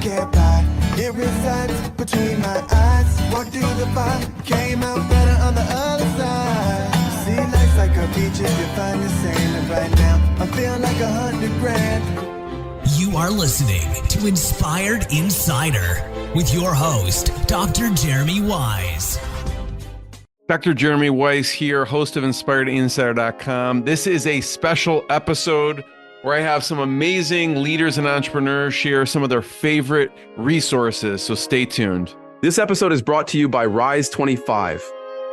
can't buy. It resides between my eyes. Walked through the fire, came out better on the other side. See, life's like a beach if you find the sand. And right now, I feel like 100 grand. You are listening to Inspired Insider with your host, Dr. Jeremy Wise. Dr. Jeremy Weiss here, host of InspiredInsider.com. This is a special episode where I have some amazing leaders and entrepreneurs share some of their favorite resources, so stay tuned. This episode is brought to you by Rise 25.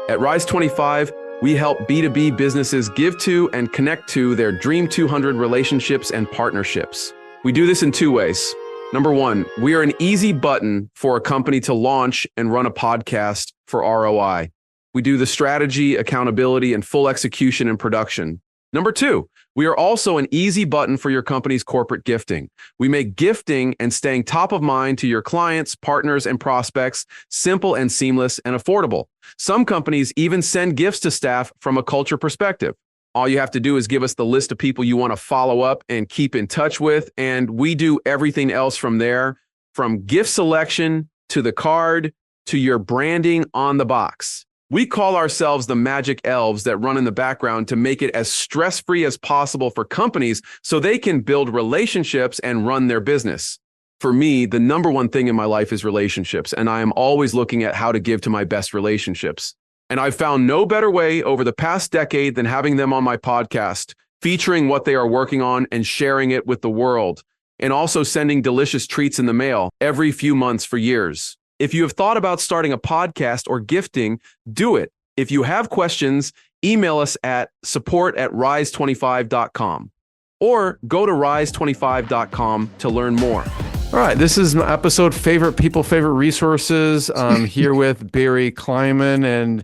At Rise 25, we help B2B businesses give to and connect to their Dream 200 relationships and partnerships. We do this in two ways. Number one, we are an easy button for a company to launch and run a podcast for ROI. We do the strategy, accountability, and full execution and production. Number two, we are also an easy button for your company's corporate gifting. We make gifting and staying top of mind to your clients, partners, and prospects simple and seamless and affordable. Some companies even send gifts to staff from a culture perspective. All you have to do is give us the list of people you want to follow up and keep in touch with, and we do everything else from there, from gift selection to the card to your branding on the box. We call ourselves the magic elves that run in the background to make it as stress-free as possible for companies so they can build relationships and run their business. For me, the number one thing in my life is relationships, and I am always looking at how to give to my best relationships. And I've found no better way over the past decade than having them on my podcast, featuring what they are working on and sharing it with the world, and also sending delicious treats in the mail every few months for years. If you have thought about starting a podcast or gifting, do it. If you have questions, email us at support@rise25.com or go to rise25.com to learn more. All right, this is my episode, Favorite People, Favorite Resources. I'm here with Barry Kleiman. And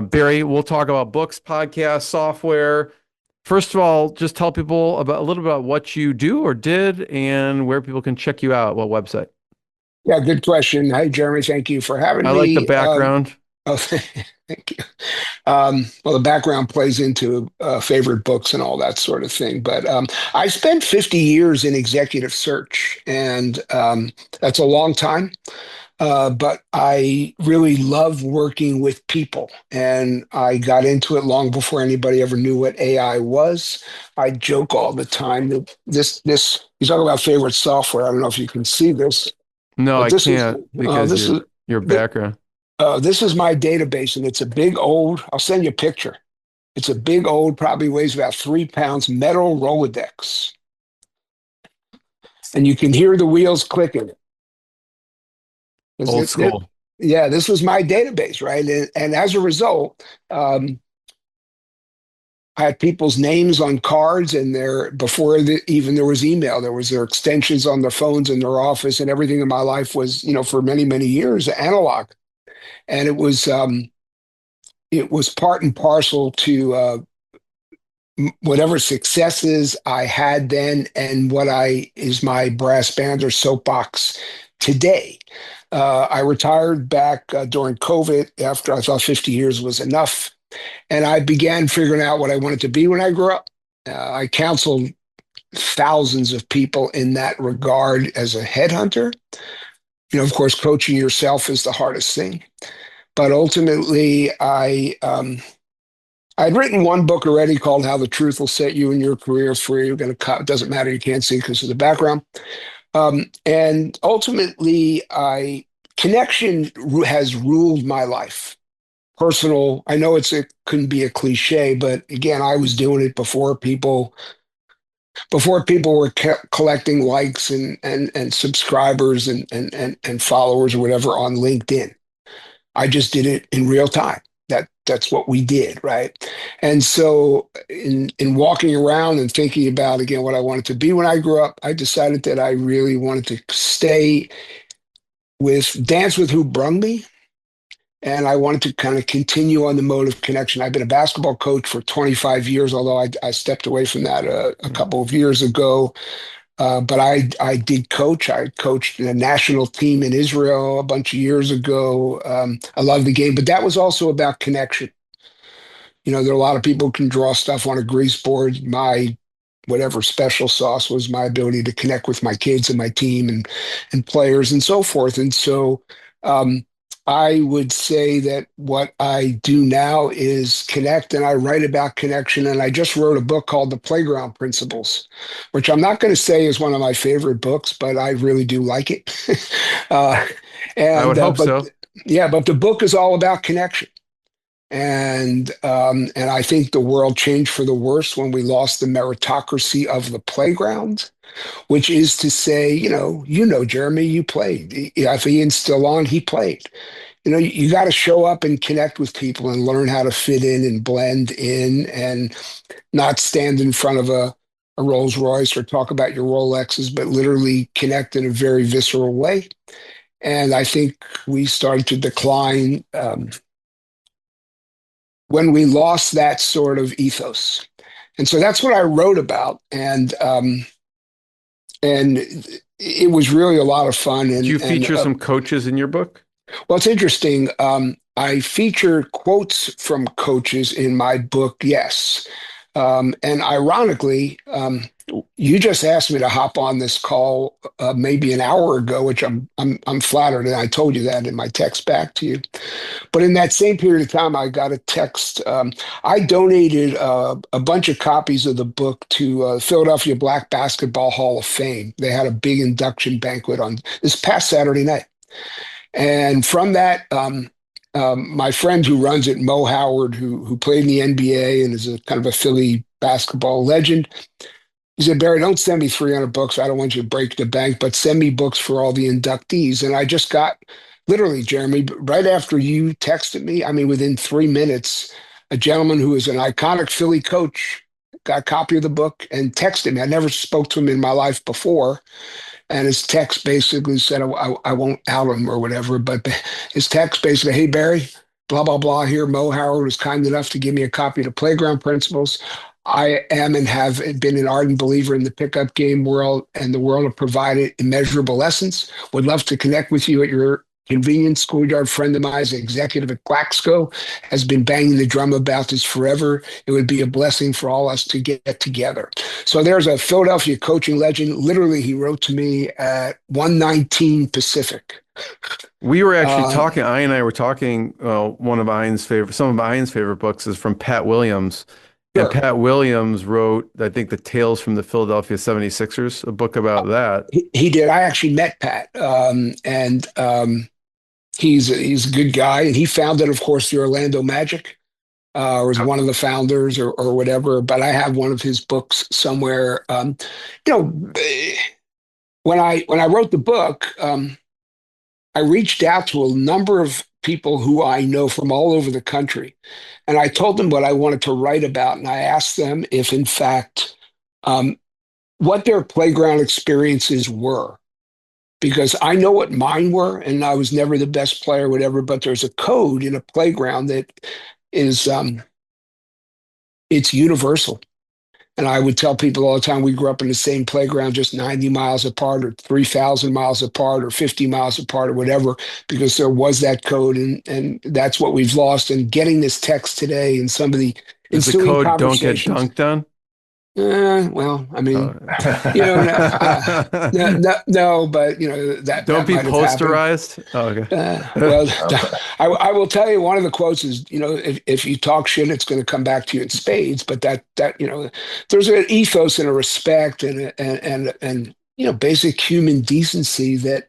Barry, we'll talk about books, podcasts, software. First of all, just tell people about a little bit about what you do or did and where people can check you out, what website. Yeah, good question. Hi, Jeremy. Thank you for having me. I like the background. Thank you. Well, the background plays into favorite books and all that sort of thing. But I spent 50 years in executive search, and that's a long time. But I really love working with people, and I got into it long before anybody ever knew what AI was. I joke all the time that this you talk about favorite software. I don't know if you can see this. No, I can't because your background. This is my database, and it's a big old, I'll send you a picture. It's a big old, probably weighs about 3 pounds, metal Rolodex. And you can hear the wheels clicking. Old school. Yeah, this was my database, right? And as a result, I had people's names on cards, and before even there was email, there was their extensions on their phones in their office, and everything in my life was, for many, many years, analog. And it was part and parcel to whatever successes I had then, and what is my brass band or soapbox today. I retired back during COVID after I thought 50 years was enough. And I began figuring out what I wanted to be when I grew up. I counseled thousands of people in that regard as a headhunter. Of course, coaching yourself is the hardest thing. But ultimately, I'd written one book already called How the Truth Will Set You and Your Career Free. You're going to, it doesn't matter, you can't see because of the background. And ultimately, connection has ruled my life. Personal, I know it couldn't be a cliche, but again, I was doing it before people were collecting likes and subscribers and followers or whatever on LinkedIn. I just did it in real time. That's what we did, right? And so in walking around and thinking about, again, what I wanted to be when I grew up, I decided that I really wanted to dance with who brung me. And I wanted to kind of continue on the mode of connection. I've been a basketball coach for 25 years, although I stepped away from that a couple of years ago. But I did coach. I coached a national team in Israel a bunch of years ago. I love the game, but that was also about connection. There are a lot of people who can draw stuff on a grease board. My whatever special sauce was my ability to connect with my kids and my team and players and so forth. And so I would say that what I do now is connect, and I write about connection. And I just wrote a book called The Playground Principles, which I'm not going to say is one of my favorite books, but I really do like it. uh, I would hope but so. yeah, but the book is all about connection. And I think the world changed for the worse when we lost the meritocracy of the playground, which is to say, Jeremy, you played. If Ian's still on, he played. You got to show up and connect with people and learn how to fit in and blend in and not stand in front of a Rolls Royce or talk about your Rolexes, but literally connect in a very visceral way. And I think we started to decline when we lost that sort of ethos. And so that's what I wrote about. And it was really a lot of fun. Do you feature some coaches in your book? Well, it's interesting. I feature quotes from coaches in my book, yes. And ironically, you just asked me to hop on this call maybe an hour ago, which I'm flattered, and I told you that in my text back to you. But in that same period of time, I got a text. I donated a bunch of copies of the book to Philadelphia Black Basketball Hall of Fame. They had a big induction banquet on this past Saturday night. And from that, my friend who runs it, Mo Howard, who played in the NBA and is a kind of a Philly basketball legend, he said, Barry, don't send me 300 books. I don't want you to break the bank, but send me books for all the inductees. And I just got, literally, Jeremy, right after you texted me, I mean, within 3 minutes, a gentleman who is an iconic Philly coach got a copy of the book and texted me. I never spoke to him in my life before. And his text basically said, I won't out him or whatever, but his text basically, hey, Barry, blah, blah, blah. Here, Mo Howard was kind enough to give me a copy of the Playground Principles. I am and have been an ardent believer in the pickup game world, and the world have provided immeasurable lessons. Would love to connect with you at your convenience. Schoolyard friend of mine, executive at Glaxo, has been banging the drum about this forever. It would be a blessing for all us to get together. So there's a Philadelphia coaching legend. Literally, he wrote to me at 1:19 Pacific. We were actually talking, Ian and I were talking, some of Ian's favorite books is from Pat Williams. Sure. And Pat Williams wrote, I think, The Tales from the Philadelphia 76ers, a book about that. He did. I actually met Pat, and he's a good guy, and he founded, of course, the Orlando Magic, or was one of the founders, or whatever. But I have one of his books somewhere. When I wrote the book, I reached out to a number of people who I know from all over the country, and I told them what I wanted to write about, and I asked them if, in fact, what their playground experiences were. Because I know what mine were, and I was never the best player, whatever, but there's a code in a playground that is, it's universal. And I would tell people all the time, we grew up in the same playground, just 90 miles apart or 3,000 miles apart or 50 miles apart or whatever, because there was that code, and that's what we've lost. And getting this text today and some of the Is the ensuing code don't get conversations. dunked on? Well, I mean, no, but that Don't that be might have happened. posterized. Oh, okay. Well, I will tell you one of the quotes is, if you talk shit, it's going to come back to you in spades. But that there's an ethos and a respect and basic human decency that,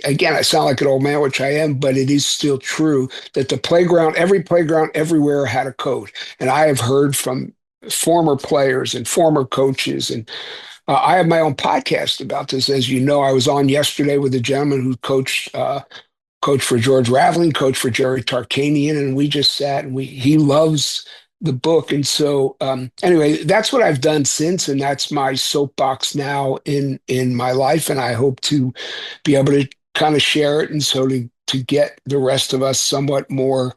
again, I sound like an old man, which I am, but it is still true that every playground everywhere had a code. And I have heard from former players and former coaches, and I have my own podcast about this. As you know, I was on yesterday with a gentleman who coached for George Raveling, coached for Jerry Tarkanian, and we just sat and he loves the book. And so anyway, that's what I've done since, and that's my soapbox now in my life, and I hope to be able to kind of share it, and so to get the rest of us somewhat more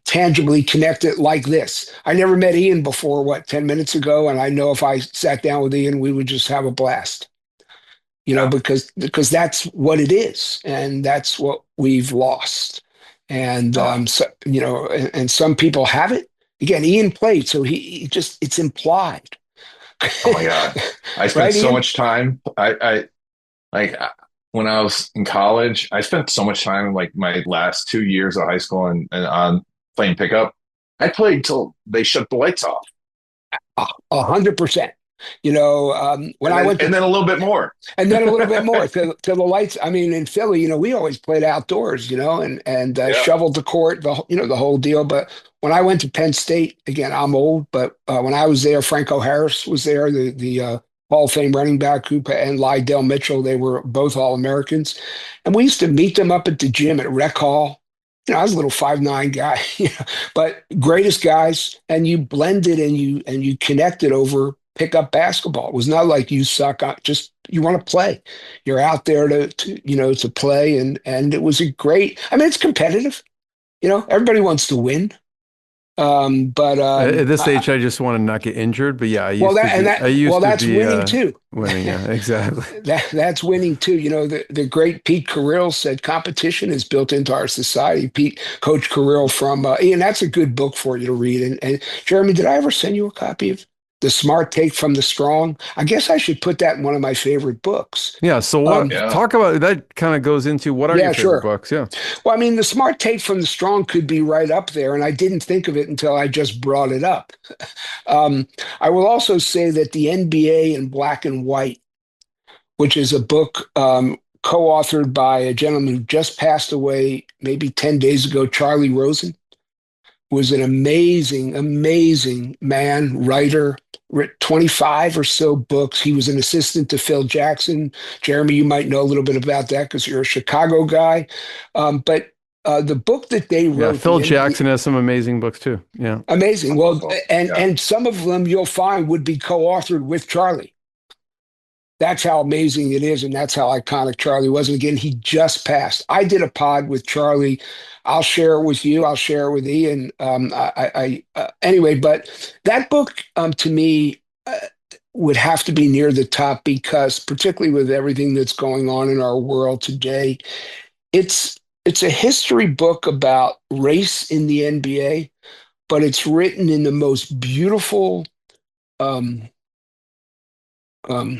tangibly connected like this. I never met Ian before, 10 minutes ago, and I know if I sat down with Ian, we would just have a blast. Because that's what it is, and that's what we've lost. And and some people have it, again, Ian played, so he just, it's implied. Oh my God. I spent Right, so Ian? much time. When I was in college, I spent so much time like my last 2 years of high school and on playing pickup. I played till they shut the lights off. 100%. You know, when I went to, And then a little bit more. and then a little bit more till the lights. I mean, in Philly, you know, we always played outdoors, you know, and Yeah. shoveled the court, the whole deal. But when I went to Penn State, again, I'm old, but when I was there, Franco Harris was there, the Hall of Fame running back, and Lydell Mitchell. They were both All Americans, and we used to meet them up at the gym at Rec Hall. You know, I was a little 5'9" guy, you know, but greatest guys, and you blended and you connected over pickup basketball. It was not like you suck, just you want to play. You're out there to play, and it was a great. I mean, it's competitive. You know, everybody wants to win. But At this stage, I just want to not get injured. But yeah, I used to that's be winning too. winning. Yeah, exactly. That's winning too. You know, the great Pete Carrill said competition is built into our society. Coach Carrill from Ian, that's a good book for you to read. And Jeremy, did I ever send you a copy of The Smart Take from the Strong? I guess I should put that in one of my favorite books. Yeah. So Yeah. talk about that? Kind of goes into what are Yeah, your sure. favorite books? Yeah. Well, I mean, The Smart Take from the Strong could be right up there, and I didn't think of it until I just brought it up. I will also say that The NBA in Black and White, which is a book co-authored by a gentleman who just passed away maybe 10 days ago, Charlie Rosen, was an amazing, amazing man, writer, wrote 25 or so books. He was an assistant to Phil Jackson. Jeremy, you might know a little bit about that because you're a Chicago guy. But the book that they Yeah. wrote, Phil Jackson has some amazing books too. Yeah. amazing. Well, Yeah. and some of them you'll find would be co-authored with Charlie. That's how amazing it is, and that's how iconic Charlie was. And again, he just passed. I did a pod with Charlie. I'll share it with you. I'll share it with Ian. Anyway, but that book to me would have to be near the top because, particularly with everything that's going on in our world today, it's a history book about race in the NBA, but it's written in the most beautiful. Um, um,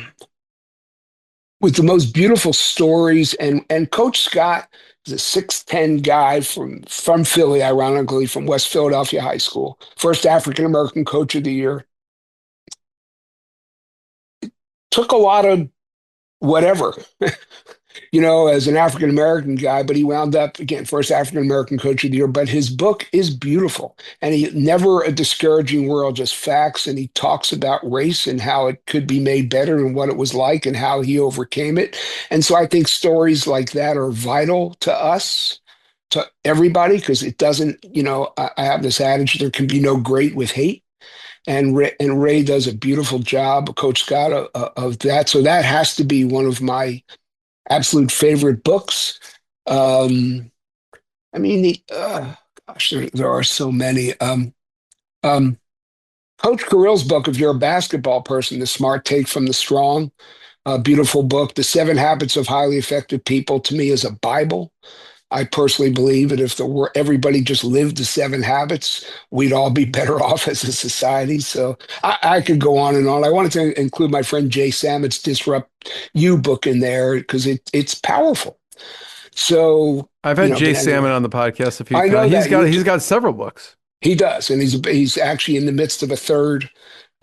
with the most beautiful stories. And Coach Scott is a 6'10" guy from Philly, ironically, from West Philadelphia High School. First African American coach of the year. Took a lot of whatever, you know, as an African American guy, but he wound up again first African American coach of the year. But his book is beautiful, and he never a discouraging world, just facts. And he talks about race and how it could be made better and what it was like and how he overcame it. And so I think stories like that are vital to us, to everybody, because it doesn't. You know, I have this adage: there can be no great with hate. And Ray does a beautiful job, Coach Scott, of that. So that has to be one of my absolute favorite books. I mean, gosh, there are so many. Coach Carrill's book, if you're a basketball person, The Smart Take from the Strong, a beautiful book. The 7 Habits of Highly Effective People, to me, is a Bible. I personally believe that if everybody just lived the 7 habits, we'd all be better off as a society. So I could go on and on. I wanted to include my friend Jay Samet's Disrupt You book in there because it's powerful. So I've had Jay but anyway, Salmon on the podcast a few I know times. that. He's got several books. He does, and he's actually in the midst of a third.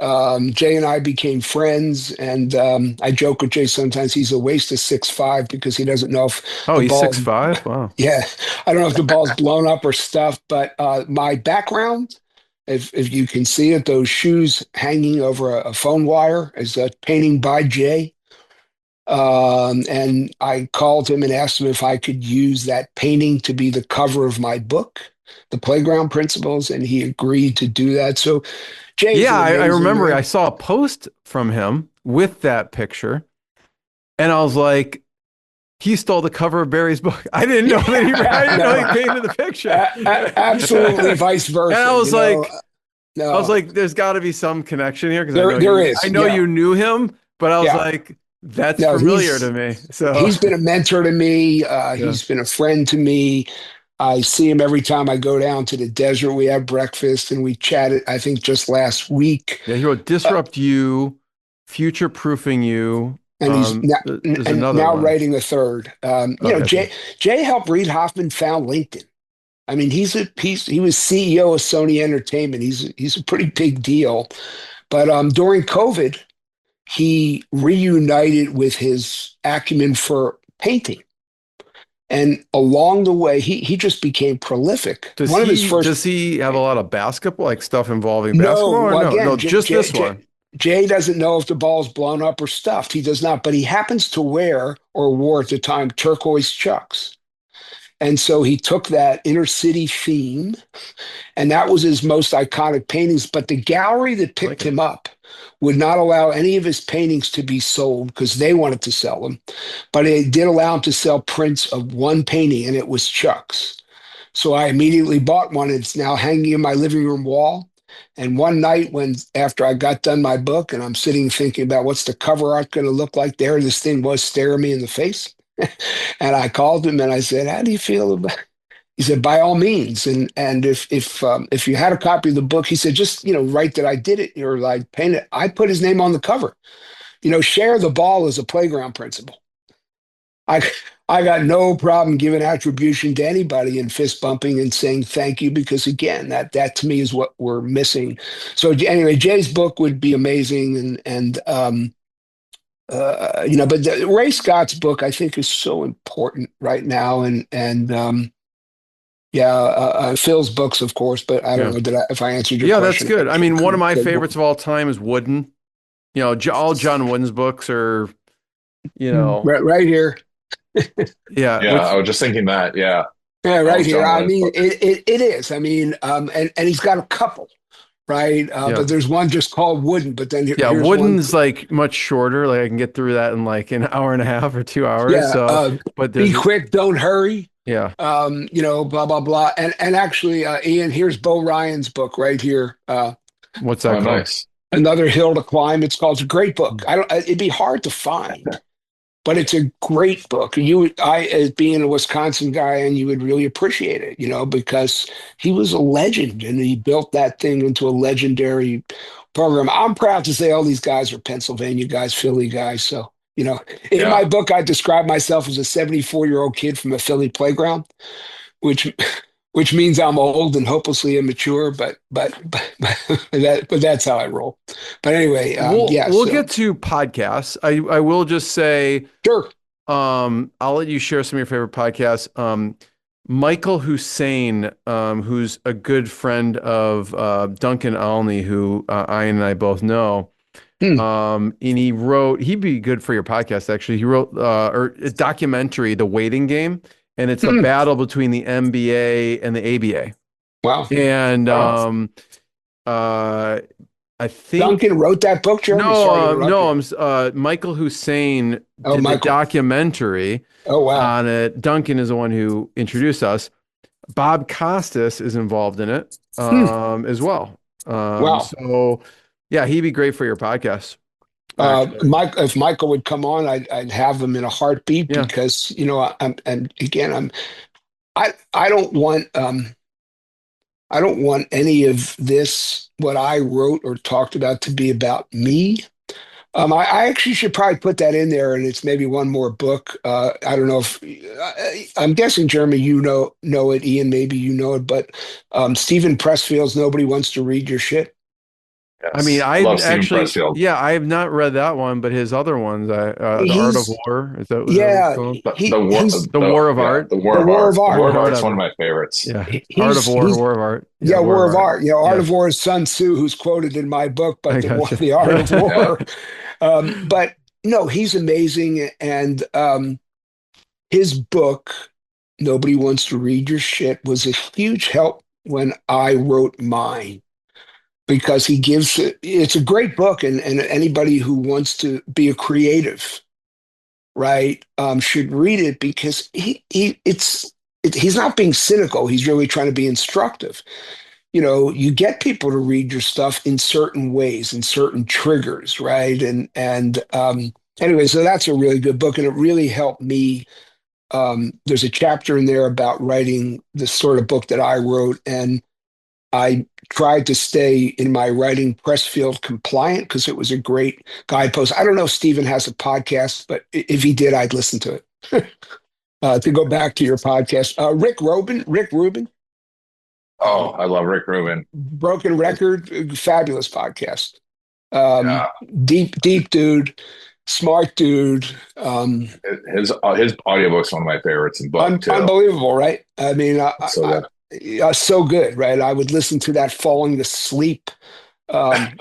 Jay and I became friends, and I joke with Jay sometimes he's a waste of 6'5" because he doesn't know if Oh, the he's ball's 6'5". Wow. yeah, I don't know if the ball's blown up or stuff, but my background, if you can see it, those shoes hanging over a phone wire is a painting by Jay. And I called him and asked him if I could use that painting to be the cover of my book, The Playground Principles, and he agreed to do that. So Jay, Yeah, I remember I saw a post from him with that picture, and I was like, he stole the cover of Barry's book. I didn't know that I didn't know he painted the picture. Absolutely, vice versa. And I was like, no, I was like, there's got to be some connection here because there is. I know Yeah. you knew him, but I was Yeah. like, that's No, familiar to me. So he's been a mentor to me. He's been a friend to me. I see him every time I go down to the desert. We have breakfast and we chatted, I think just last week. Yeah, he wrote Disrupt You, Future Proofing You. And he's now, There's and another now one. writing a third. Okay. Jay helped Reid Hoffman found LinkedIn. I mean, he was CEO of Sony Entertainment. He's a pretty big deal. But during COVID, he reunited with his acumen for painting. And along the way, he just became prolific. Does One of his he first does he have a lot of basketball, like stuff involving No, basketball, or well, no? No, again, just this one. Jay doesn't know if the ball's blown up or stuffed. He does not, but he happens to wear or wore at the time turquoise chucks. And so he took that inner city theme, and that was his most iconic paintings. But the gallery that I like picked it. him up would not allow any of his paintings to be sold because they wanted to sell them. But it did allow him to sell prints of one painting, and it was Chuck's. So I immediately bought one. It's now hanging in my living room wall. And one night after I got done my book and I'm sitting thinking about what's the cover art going to look like there, this thing was staring me in the face. And I called him and I said, "How do you feel about?" He said, "By all means." And if you had a copy of the book, he said, just write that I did it or like paint it. I put his name on the cover. Share the ball is a playground principle. I I got no problem giving attribution to anybody and fist bumping and saying thank you because again, that to me is what we're missing. So anyway, Jay's book would be amazing, but Ray Scott's book I think is so important right now, Phil's books of course, but I don't Yeah. know if I answered your Yeah, question. that's good. I mean, one of my Good book. favorites of all time is Wooden. All John Wooden's books are, Right here. yeah, Yeah, I was just thinking that. Yeah. Yeah, All right here. John I Wayne's mean, books. it is. I mean, and he's got a couple, right? yeah. But there's one just called Wooden. But then Yeah, here's one. Wooden's like much shorter. Like I can get through that in like an hour and a half or 2 hours. Yeah, So, but be there's, quick, don't hurry. yeah, Blah blah blah. And actually, Ian, here's Bo Ryan's book right here. what's that Oh, called? nice. Another Hill to Climb. It's a great book. I don't. It'd be hard to find. But it's a great book. As being a Wisconsin guy, and you would really appreciate it, because he was a legend and he built that thing into a legendary program. I'm proud to say all these guys are Pennsylvania guys, Philly guys. So, in Yeah. my book, I describe myself as a 74-year-old kid from a Philly playground, which which means I'm old and hopelessly immature, but that's how I roll. But anyway, We'll get to podcasts. I will just say, sure. I'll let you share some of your favorite podcasts. Michael Hussein, who's a good friend of Duncan Alney, who Ian and I both know. Hmm. And he'd be good for your podcast, actually. He wrote a documentary, The Waiting Game, and it's a battle between the NBA and the ABA. Wow. And I think Duncan wrote that book, Jeremy? Michael Hussein did Michael. the documentary Oh, wow. on it. Duncan is the one who introduced us. Bob Costas is involved in it as well. Wow. So yeah, he'd be great for your podcast. If Michael would come on, I'd have him in a heartbeat Yeah. because I don't want I don't want any of this what I wrote or talked about to be about me. I actually should probably put that in there, and it's maybe one more book. I don't know if I'm guessing, Jeremy, you know it. Ian, maybe you know it, but Stephen Pressfield's "Nobody Wants to Read Your Shit." I mean, I love Stephen actually, Pressfield. yeah, I have not read that one, but his other ones, The Art of War, is that what Yeah, it's called? The War of Art. The War of Art. War of Art is Whatever. one of my favorites. Yeah, He's- Art of War, he's- War of Art. Yeah, War of Art. Art Yeah. of War is Sun Tzu, who's quoted in my book, I but gotcha. the Art of War. But no, he's amazing, and his book, "Nobody Wants to Read Your Shit," was a huge help when I wrote mine because it's a great book, and anybody who wants to be a creative, right, should read it because he's not being cynical. He's really trying to be instructive. You get people to read your stuff in certain ways, in certain triggers, right? And anyway, so that's a really good book, and it really helped me there's a chapter in there about writing the sort of book that I wrote, and I tried to stay in my writing press field compliant because it was a great guidepost. I don't know if Stephen has a podcast, but if he did, I'd listen to it. To go back to your podcast, Rick Rubin, Oh, I love Rick Rubin. Broken Record, fabulous podcast. Um, Yeah, deep dude, smart dude, his audiobook's one of my favorites in book too. unbelievable, right? I mean, So good. so good, right? I would listen to that falling asleep. And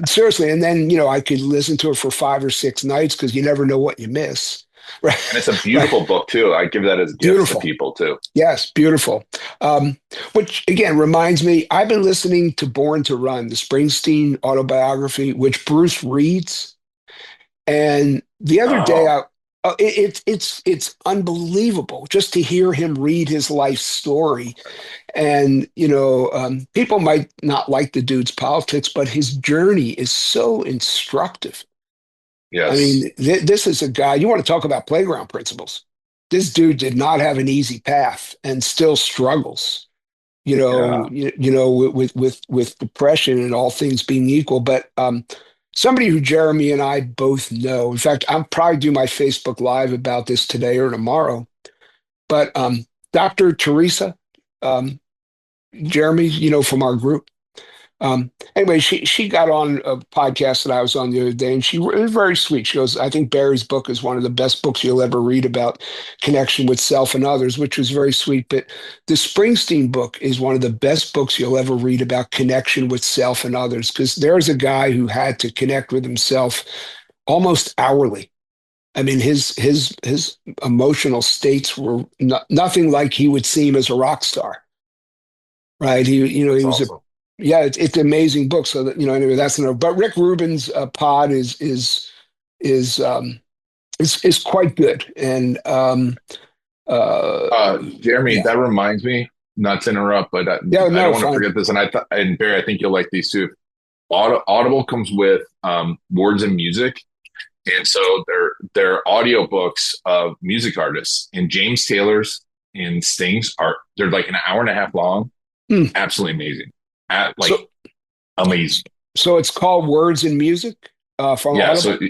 Seriously, and then I could listen to it for 5 or 6 nights because you never know what you miss, right? it's a Right. beautiful book too. I give that as gifts to Beautiful. people too. Yes, beautiful. Which again reminds me, I've been listening to Born to Run, the Springsteen autobiography, which Bruce reads. And the other day, Oh, it's unbelievable just to hear him read his life story. And people might not like the dude's politics, but his journey is so instructive. I yes. mean, this is a guy, you want to talk about playground principles. This dude did not have an easy path and still struggles, Yeah. with depression and all things being equal. But somebody who Jeremy and I both know, in fact, I'll probably do my Facebook Live about this today or tomorrow. But Dr. Teresa, um, Jeremy, from our group. Anyway, she got on a podcast that I was on the other day, and she was very sweet. She goes, "I think Barry's book is one of the best books you'll ever read about connection with self and others," which was very sweet. But the Springsteen book is one of the best books you'll ever read about connection with self and others, because there's a guy who had to connect with himself almost hourly. I mean, his emotional states were nothing like he would seem as a rock star, right? He That's was a awesome. yeah, it's an amazing book. So that anyway, that's enough. But Rick Rubin's pod is is quite good. And Jeremy, yeah, that reminds me, not to interrupt, but yeah, I don't no, want to fine. forget this. And Barry, I think you'll like these too. Audible comes with words and music, and so they're audiobooks of music artists. And James Taylor's and Sting's they're like an hour and a half long. Hmm. Absolutely amazing. Like So amazing. so it's called Words and Music from Yeah. So Audible.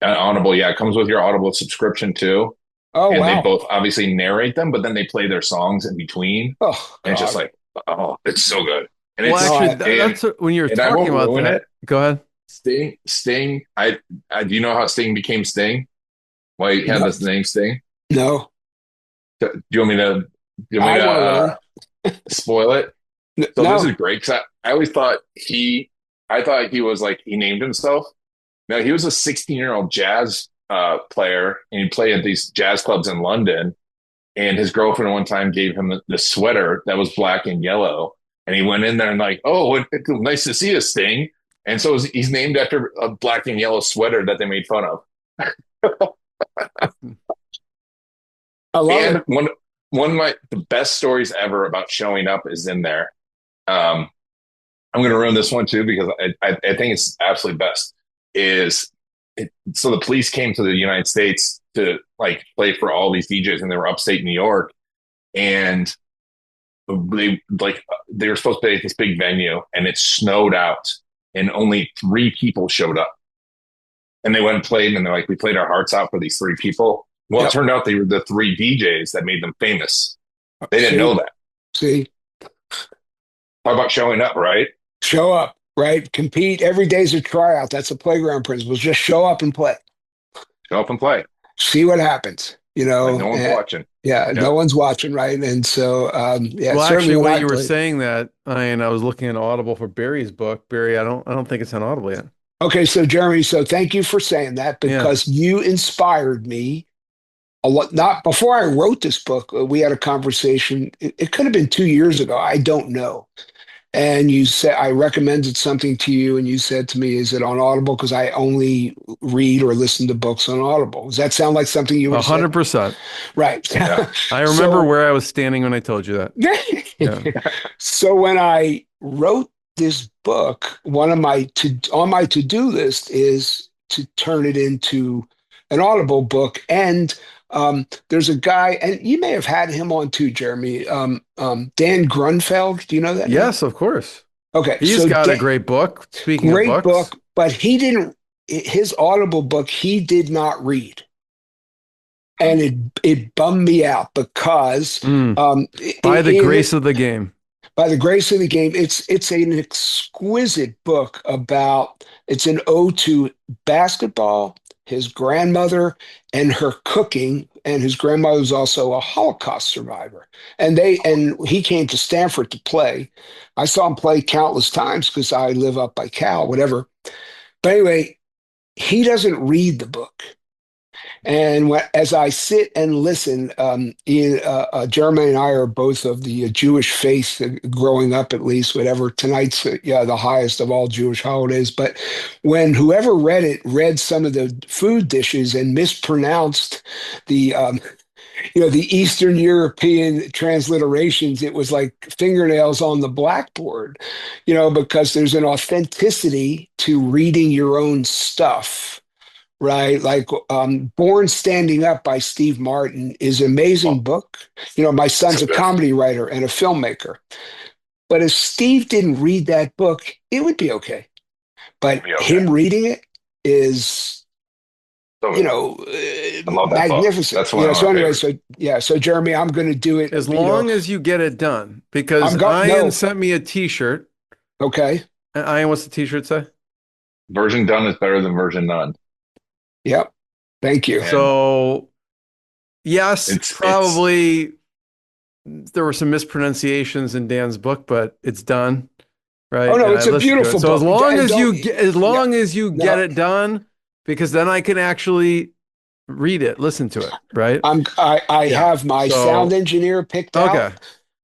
Audible, yeah, it comes with your Audible subscription too. Oh And they wow. both obviously narrate them, but then they play their songs in between. Oh And it's just God. like, oh, it's so good. And Well, it's No, actually, and that's when you're and I talking won't about ruin that. it. Go ahead. Sting. I do you know how Sting became Sting? Why he had no, this name Sting? no. Do you want me to? Do you want I me to want to learn. spoil it? So this No. is great because I always thought I thought he was like he named himself. No, he was a 16-year-old jazz player, and he played at these jazz clubs in London. And his girlfriend one time gave him the sweater that was black and yellow, and he went in there and like, oh, nice to see you, Sting. And so he's named after a black and yellow sweater that they made fun of. I love And it. one of the best stories ever about showing up is in there. Um, I'm going to ruin this one too because I think it's absolutely best. So the police came to the United States to like play for all these DJs, and they were upstate New York, and they were supposed to play at this big venue, and it snowed out, and only 3 people showed up, and they went and played, and they're like, we played our hearts out for these 3 people. Well, it Yep. turned out they were the 3 DJs that made them famous. They didn't know See, that. see, Talk about showing up, right? show up, right? Compete. Every day's a tryout. That's a playground principle. Just show up and play. Show up and play. See what happens. Like no one's watching. Yeah, Yeah. no one's watching, right? And so, yeah, Well, certainly actually, when when I you were play. saying that, I was looking at Audible for Barry's book. Barry, I don't think it's on Audible yet. Okay, so Jeremy, so thank you for saying that Yeah. because you inspired me a lot. Not before I wrote this book, we had a conversation. It could have been 2 years ago. I don't know. And you said I recommended something to you, and you said to me, "Is it on Audible?" Because I only read or listen to books on Audible. Does that sound like something you would have said? 100%. Right. Yeah. I remember where I was standing when I told you that. Yeah. So when I wrote this book, one of my on my to-do list is to turn it into an Audible book. And There's a guy, and you may have had him on too, Jeremy. Dan Grunfeld. Do you know that name? Yes, of course. Okay, He's so got a great book. Speaking of great books, book, but he didn't. His Audible book he did not read, and it bummed me out because mm, by the in grace it, of the game. by the grace of the game, it's an exquisite book about. It's an ode to basketball, his grandmother, and her cooking. And his grandmother was also a Holocaust survivor. And he came to Stanford to play. I saw him play countless times because I live up by Cal, whatever. But anyway, he doesn't read the book. And as I sit and listen, Jeremy and I are both of the Jewish faith, growing up at least, whatever. Tonight's the highest of all Jewish holidays. But when whoever read it read some of the food dishes and mispronounced the the Eastern European transliterations, it was like fingernails on the blackboard, because there's an authenticity to reading your own stuff. Right, like Born Standing Up by Steve Martin is an amazing book. My son's a comedy writer and a filmmaker. But if Steve didn't read that book, it would be okay. But him reading it is, I love that book. magnificent. That's one of So my anyway, favorites. so Jeremy, I'm going to do it As long as you get it done, because No. Ian sent me a T-shirt. Okay. And Ian, what's the T-shirt say? Version done is better than version none. Yep. Thank you. So, yes, probably there were some mispronunciations in Dan's book, but it's done, right? Oh no, And it's a beautiful book. So as long And as you get it done, because then I can actually read it, listen to it, right? I have my sound engineer picked out. Okay.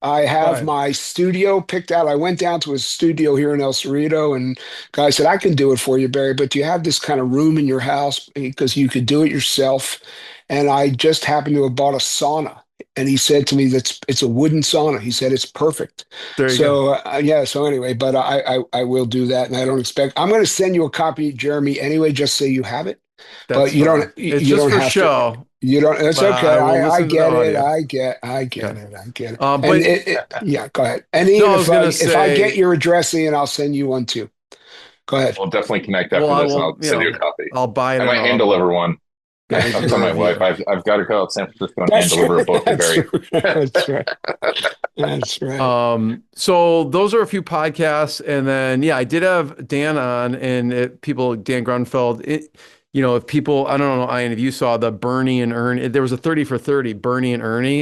I have my studio picked out. I went down to a studio here in El Cerrito, and guy said, "I can do it for you, Barry, but do you have this kind of room in your house because you could do it yourself?" And I just happened to have bought a sauna, and he said to me, "It's a wooden sauna." He said it's perfect. There you go. So anyway, but I will do that, and I don't expect. I'm going to send you a copy, Jeremy, anyway, just so you have it. But you don't. It's You just don't for have show. to. You don't. It's okay. I get it. I get it. But go ahead. And Ian, if I get say, your address, Ian, I'll send you one too. Go ahead. We'll definitely connect after this, and I'll send you a copy. I'll buy it. I might hand deliver one. I'll tell my wife I've got to go to San Francisco and hand deliver a book to Barry. That's right. That's right. So those are a few podcasts, and then I did have Dan on, and Dan Grunfeld. If people, I don't know, Ian, if you saw the Bernie and Ernie, there was a 30 for 30, Bernie and Ernie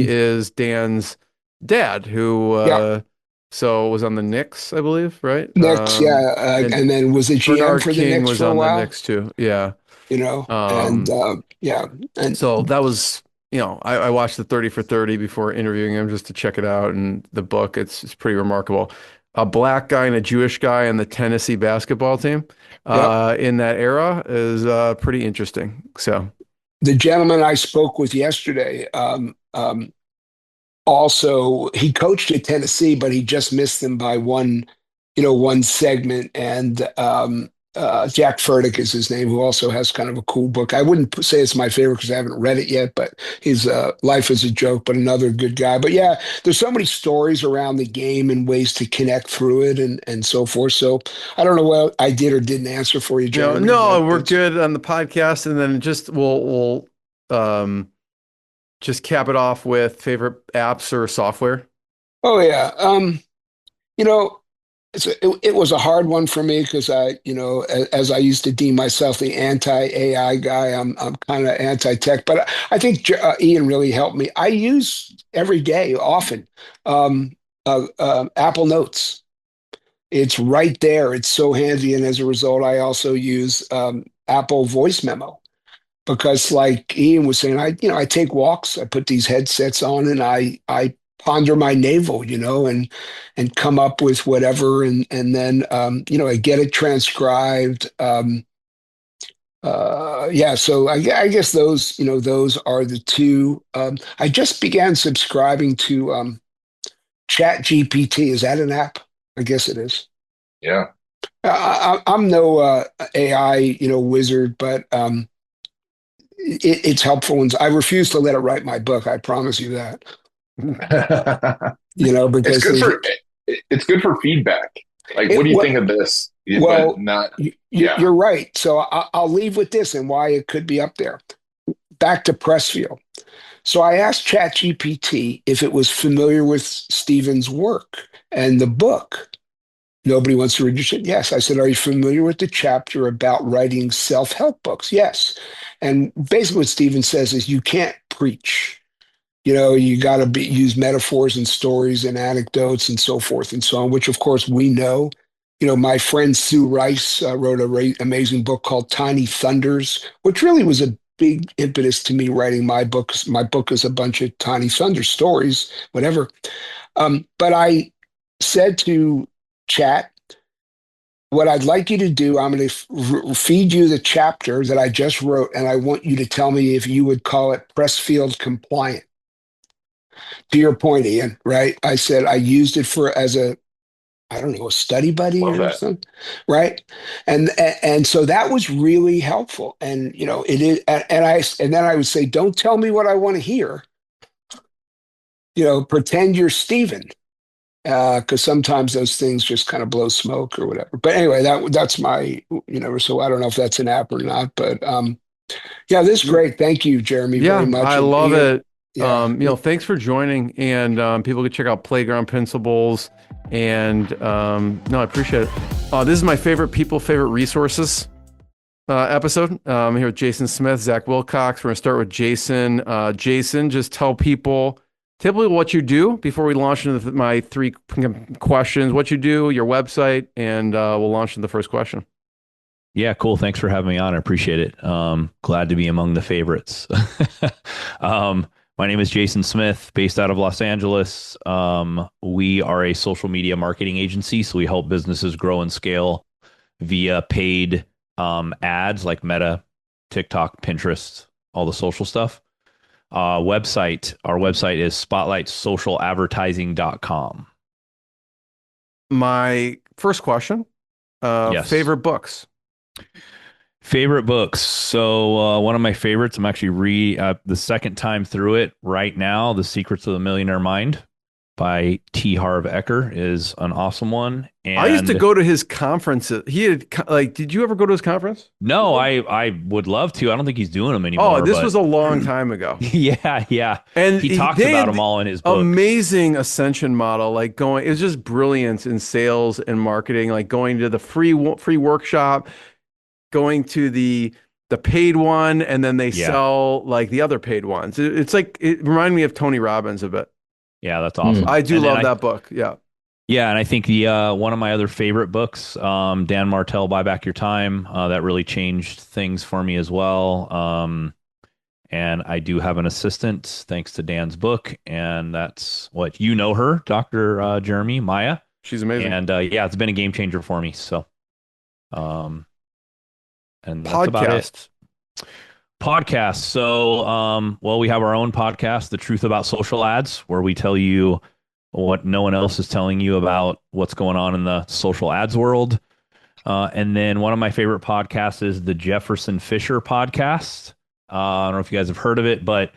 is Dan's dad, who so was on the Knicks, I believe, right? Knicks, and then was a GM Bernard for the King Knicks was for a on while. the Knicks too, yeah. And so that was, I watched the 30 for 30 before interviewing him just to check it out, and the book, it's pretty remarkable. A black guy and a Jewish guy on the Tennessee basketball team in that era is pretty interesting. So the gentleman I spoke with yesterday, also he coached at Tennessee, but he just missed them by one segment. And Jack Furtick is his name, who also has kind of a cool book. I wouldn't say it's my favorite because I haven't read it yet, but his Life is a Joke, but another good guy. But there's so many stories around the game and ways to connect through it and so forth. So I don't know what I did or didn't answer for you, Jeremy. No, we're good on the podcast, and then we'll just cap it off with favorite apps or software. Oh yeah. It was a hard one for me because as I used to deem myself the anti-AI guy, I'm kind of anti-tech, but I think Ian really helped me. I use every day, often, Apple Notes. It's right there. It's so handy, and as a result, I also use Apple Voice Memo because, like Ian was saying, I take walks. I put these headsets on, and I ponder my navel, and come up with whatever, and then I get it transcribed. So I guess those are the two. I just began subscribing to Chat GPT. Is that an app? I guess it is. Yeah. I'm no AI wizard, but it's helpful. And I refuse to let it write my book. I promise you that. You know, it's because good for it's good for feedback. Like, what do you well, think of this? But well, not, yeah. you're right. So I'll leave with this and why it could be up there. Back to Pressfield. So I asked ChatGPT if it was familiar with Stephen's work and the book. Nobody wants to read your shit. Yes. I said, are you familiar with the chapter about writing self-help books? Yes. And basically what Stephen says is you can't preach. You know, you got to use metaphors and stories and anecdotes and so forth and so on, which of course we know. You know, my friend Sue Rice wrote a amazing book called Tiny Thunders, which really was a big impetus to me writing my books. My book is a bunch of Tiny Thunder stories, whatever. But I said to Chat, what I'd like you to do, I'm going to feed you the chapter that I just wrote, and I want you to tell me if you would call it Pressfield compliant. To your point, Ian, right? I said I used it for as a, I don't know, a study buddy Love or that. something, right? And so that was really helpful. And you know, it is, and then I would say, don't tell me what I want to hear. You know, pretend you're Stephen, because sometimes those things just kind of blow smoke or whatever. But anyway, that's my, you know. So I don't know if that's an app or not, but yeah, this is great. Thank you, Jeremy, very Yeah, much. I And love Ian, it. yeah, Thanks for joining, and people can check out Playground Principles. And no, I appreciate it. This is my favorite resources episode. I'm here with Jason Smith, Zach Wilcox. We're gonna start with Jason. Jason, just tell people what you do before we launch into my three questions. What you do, your website, and we'll launch into the first question. Yeah, cool. Thanks for having me on. I appreciate it. Glad to be among the favorites. My name is Jason Smith, based out of Los Angeles. We are a social media marketing agency, so we help businesses grow and scale via paid ads like Meta, TikTok, Pinterest, all the social stuff. Our website is spotlightsocialadvertising.com. My first question, Yes. favorite books. Favorite books. So one of my favorites, I'm actually the second time through it right now. The Secrets of the Millionaire Mind by T. Harv Eker is an awesome one. And I used to go to his conferences. He had did you ever go to his conference? No, I would love to. I don't think he's doing them anymore. Oh, this was a long time ago. Yeah. And he talks about them all in his book. Amazing ascension model, it was just brilliant in sales and marketing, like going to the free workshop, going to the paid one, and then they sell like the other paid ones. It's like, it reminded me of Tony Robbins a bit. Yeah, that's awesome. I do love that book. Yeah. Yeah, and I think the one of my other favorite books, Dan Martell, Buy Back Your Time, that really changed things for me as well. And I do have an assistant thanks to Dan's book, and that's what you know her, Dr. Jeremy Maya. She's amazing. And yeah, it's been a game changer for me. So, and that's about it. Podcasts. So, well, we have our own podcast, The Truth About Social Ads, where we tell you what no one else is telling you about what's going on in the social ads world. And then one of my favorite podcasts is the Jefferson Fisher podcast. I don't know if you guys have heard of it, but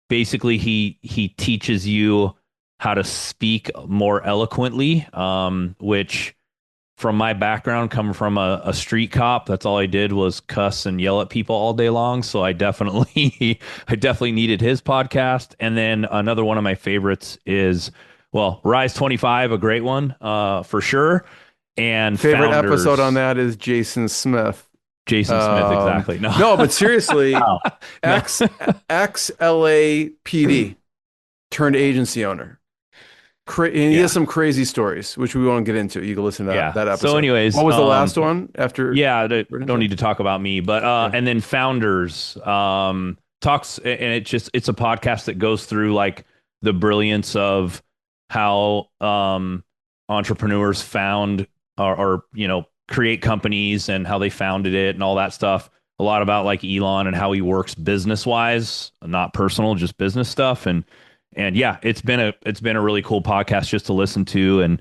basically he teaches you how to speak more eloquently, which from my background, coming from a street cop, that's all I did was cuss and yell at people all day long. So I definitely needed his podcast. And then another one of my favorites is, well, Rise 25, a great one, for sure. And favorite Founders. episode on that is Jason Smith. Jason Smith, exactly. No, but seriously, No. ex-LAPD turned agency owner. And he has some crazy stories, which we won't get into. You can listen to that episode. So anyways, what was the last one after? Yeah, don't need to talk about me, but and then Founders talks, and it's a podcast that goes through like the brilliance of how entrepreneurs found or create companies and how they founded it and all that stuff. A lot about like Elon and how he works business wise, not personal, just business stuff. And yeah, it's been a really cool podcast just to listen to. And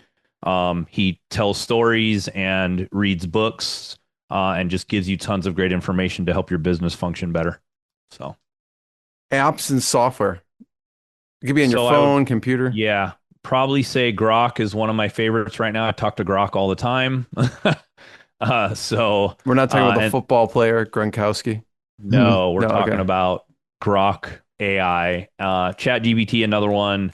he tells stories and reads books and just gives you tons of great information to help your business function better. So Apps and software. It could be on your so I would phone, computer. yeah, probably say Grok is one of my favorites right now. I talk to Grok all the time. So We're not talking about the and football player, Gronkowski. no, we're No, talking okay. about Grok AI, ChatGPT, another one.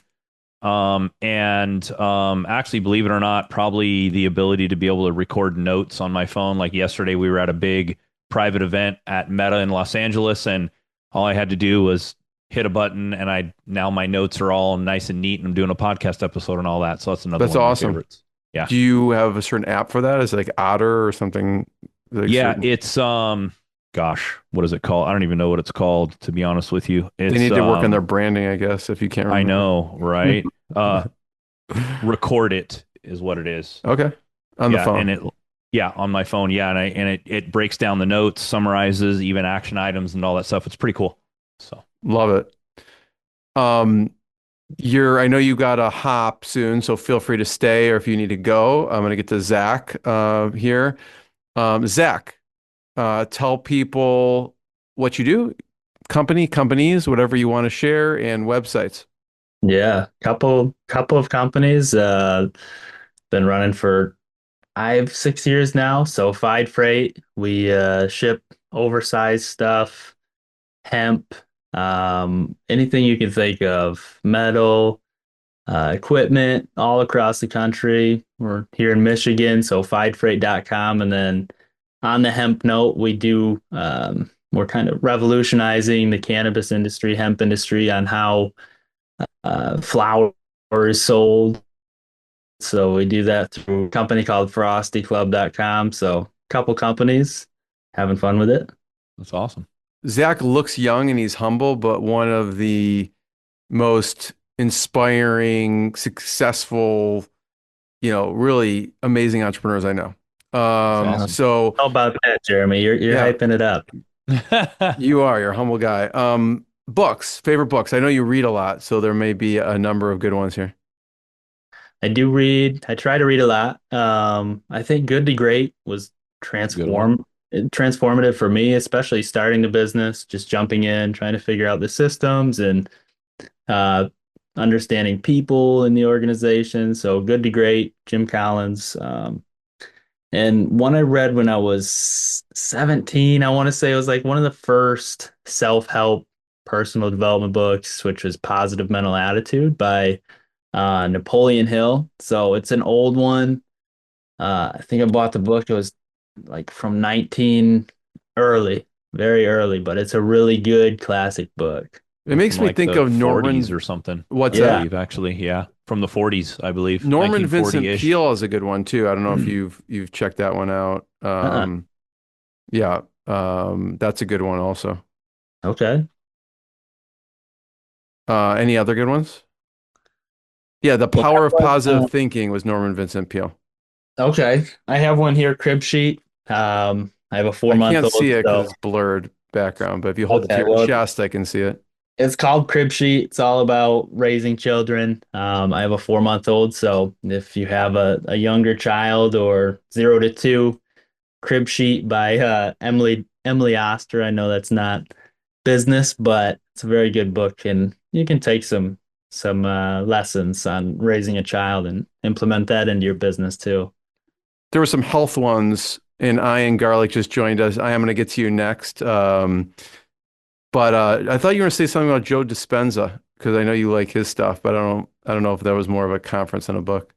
And actually, believe it or not, probably the ability to be able to record notes on my phone. Like yesterday, we were at a big private event at Meta in Los Angeles, and all I had to do was hit a button, and I now my notes are all nice and neat, and I'm doing a podcast episode and all that. So that's another That's one of my awesome. favorites. Yeah. Do you have a certain app for that? Is it like Otter or something like Yeah, certain? it's gosh, what is it called? I don't even know what it's called, to be honest with you. They It's need to work on their branding, I guess, if you can't I remember. know, right? Record it is what it is. Okay. On the Yeah, and phone. on my phone, yeah, and it breaks down the notes, summarizes even action items and all that stuff. It's pretty cool. So Love it. Um, I know you got a hop soon, so feel free to stay or if you need to go. I'm gonna get to Zach here. Zach, tell people what you do, companies, whatever you want to share, and websites. Yeah, couple of companies. Been running for 5, 6 years now. So Fide Freight, we ship oversized stuff, hemp, anything you can think of, metal, equipment all across the country. We're here in Michigan, so fidefreight.com. And then on the hemp note, we're kind of revolutionizing the cannabis industry, hemp industry on how flower is sold. So we do that through a company called frostyclub.com. So a couple companies having fun with it. that's awesome. Zach looks young and he's humble, but one of the most inspiring, successful, really amazing entrepreneurs I know. That's awesome. So How about that, Jeremy? You're yeah, hyping it up. you're a humble guy. Books, favorite books. I know you read a lot, so there may be a number of good ones here. I do read. I try to read a lot. I think Good to Great was Good one. transformative for me, especially starting the business, just jumping in, trying to figure out the systems and uh, understanding people in the organization. So Good to Great, Jim Collins. And one I read when I was 17, I want to say it was like one of the first self-help personal development books, which was Positive Mental Attitude by Napoleon Hill. So it's an old one. I think I bought the book. It was like from 19 early, very early, but it's a really good classic book. It makes From me like think the of 40s Norman. or something. What's I Yeah. that? believe actually, yeah, from the 40s, I believe, Norman Vincent 1940-ish. Peale is a good one too. I don't know if you've checked that one out. Uh-uh. Yeah, that's a good one also. Okay. Any other good ones? Yeah, The Well, Power of that one, Positive Thinking was Norman Vincent Peale. okay. I have one here, crib sheet. I have a four I month can't old. see it because So, it's blurred background, but if you hold it to okay. your Well, chest, I can see it. it's called Crib Sheet. It's all about raising children. I have a 4 month old. So if you have a younger child or 0 to 2, Crib Sheet by Emily Oster. I know that's not business, but it's a very good book, and you can take some lessons on raising a child and implement that into your business too. There were some health ones, and Ian Garlic just joined us. I am going to get to you next. But I thought you were going to say something about Joe Dispenza because I know you like his stuff, but I don't know if that was more of a conference than a book.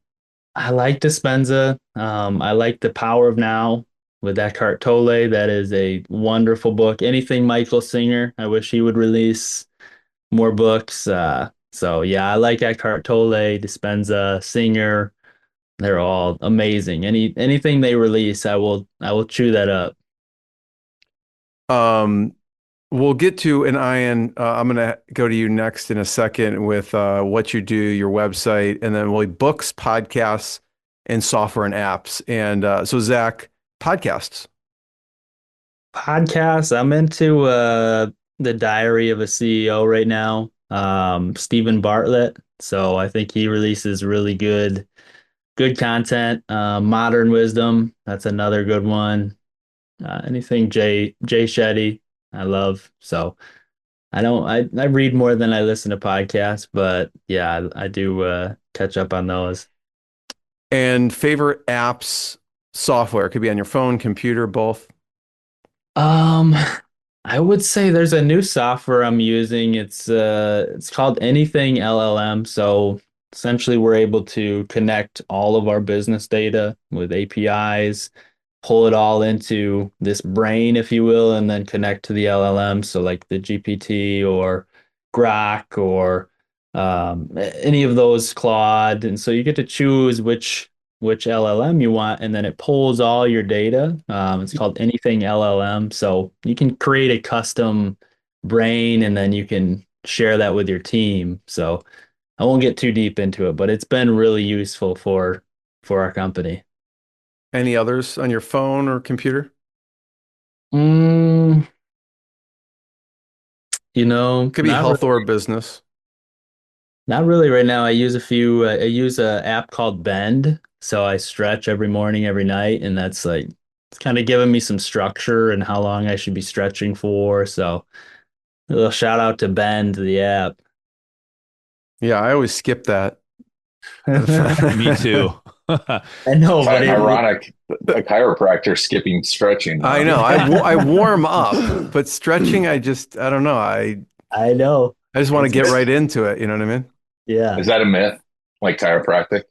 I like Dispenza. I like The Power of Now with Eckhart Tolle. That is a wonderful book. Anything Michael Singer, I wish he would release more books. So yeah, I like Eckhart Tolle, Dispenza, Singer. They're all amazing. Anything they release, I will chew that up. Um, we'll get to an Ian. I'm going to go to you next in a second with what you do, your website, and then we'll books, podcasts, and software and apps. And so Zach, podcasts. Podcasts, I'm into the Diary of a CEO right now. Stephen Bartlett. So I think he releases really good content. Modern Wisdom, that's another good one. Anything Jay Shetty, I love. So I don't. I read more than I listen to podcasts, but yeah, I do catch up on those. And favorite apps, software, could be on your phone, computer, both. Um, I would say there's a new software I'm using. It's called Anything LLM. So essentially we're able to connect all of our business data with APIs, pull it all into this brain, if you will, and then connect to the LLM. So like the GPT or Grok or any of those Claude. And so you get to choose which LLM you want, and then it pulls all your data. It's called Anything LLM. So you can create a custom brain and then you can share that with your team. So I won't get too deep into it, but it's been really useful for our company. Any others on your phone or computer? Mm, you know, Could be health or business. not really right now. I use a app called Bend. So I stretch every morning, every night, and that's like it's kind of giving me some structure and how long I should be stretching for. So a little shout out to Bend, the app. Yeah, I always skip that. Me too. I know, but Ironic, a chiropractor skipping stretching. I know. I warm up, but stretching, I don't know. I know. I just want to get right into it. You know what I mean? Yeah. Is that a myth? Like chiropractic?